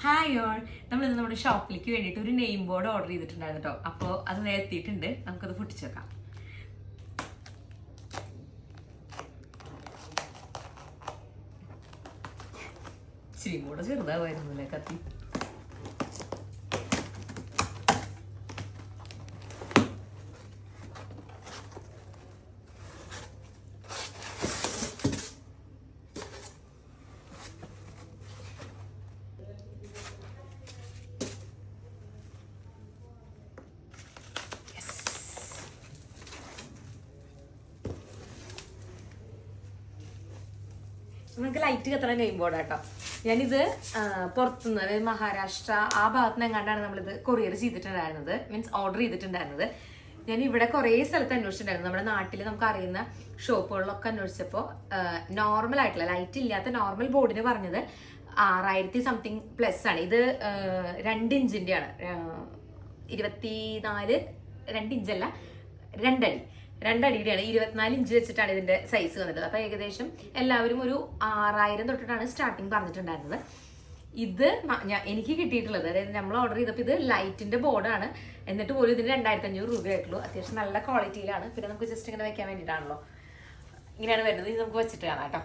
Hi all, നമ്മളിന്ന് നമ്മുടെ ഷോപ്പിലേക്ക് വേണ്ടിയിട്ട് ഒരു നെയിം ബോർഡ് ഓർഡർ ചെയ്തിട്ടുണ്ടായിരുന്നു കേട്ടോ. അപ്പോൾ അത് നേരെ എത്തിയിട്ടുണ്ട്. നമുക്കത് പൊട്ടിച്ചു വെക്കാം. ഇച്ചിരി കൂടെ ചെറുതാവായിരുന്നു അല്ലേ കത്തി. നമുക്ക് ലൈറ്റ് കത്തണ നെയിം ബോർഡ് കേട്ടോ. ഞാനിത് പുറത്തുനിന്ന്, അതായത് മഹാരാഷ്ട്ര ആ ഭാഗത്ത് നിന്ന് എങ്ങാണ്ടാണ് നമ്മളിത് കൊറിയർ ചെയ്തിട്ടുണ്ടായിരുന്നത്, മീൻസ് ഓർഡർ ചെയ്തിട്ടുണ്ടായിരുന്നത്. ഞാൻ ഇവിടെ കുറേ സ്ഥലത്ത് അന്വേഷിച്ചിട്ടുണ്ടായിരുന്നു. നമ്മുടെ നാട്ടിൽ നമുക്ക് അറിയുന്ന ഷോപ്പുകളിലൊക്കെ അന്വേഷിച്ചപ്പോൾ നോർമൽ ആയിട്ടുള്ള ലൈറ്റ് ഇല്ലാത്ത നോർമൽ ബോർഡിന് പറഞ്ഞത് 6000 സംതിങ് പ്ലസ് ആണ്. ഇത് 2 ഇഞ്ചിൻ്റെയാണ്, 2 ഇഞ്ചല്ല 2 അടി, 2 അടിയുടെയാണ്. 24 ഇഞ്ച് വെച്ചിട്ടാണ് ഇതിന്റെ സൈസ് വന്നിട്ട്. അപ്പൊ ഏകദേശം എല്ലാവരും ഒരു 6000 തൊട്ടിട്ടാണ് സ്റ്റാർട്ടിങ് പറഞ്ഞിട്ടുണ്ടായിരുന്നത്. ഇത് എനിക്ക് കിട്ടിയിട്ടുള്ളത്, അതായത് നമ്മൾ ഓർഡർ ചെയ്തപ്പോൾ ഇത് ലൈറ്റിന്റെ ബോർഡാണ്. എന്നിട്ട് പോലും ഇതിന് 2500 രൂപയായിട്ടുള്ളൂ. അത്യാവശ്യം നല്ല ക്വാളിറ്റിയിലാണ്. പിന്നെ നമുക്ക് ജസ്റ്റ് ഇങ്ങനെ വെക്കാൻ വേണ്ടിയിട്ടാണല്ലോ ഇങ്ങനെയാണ് വരുന്നത്. ഇത് നമുക്ക് വെച്ചിട്ട് കാണാം കേട്ടോ.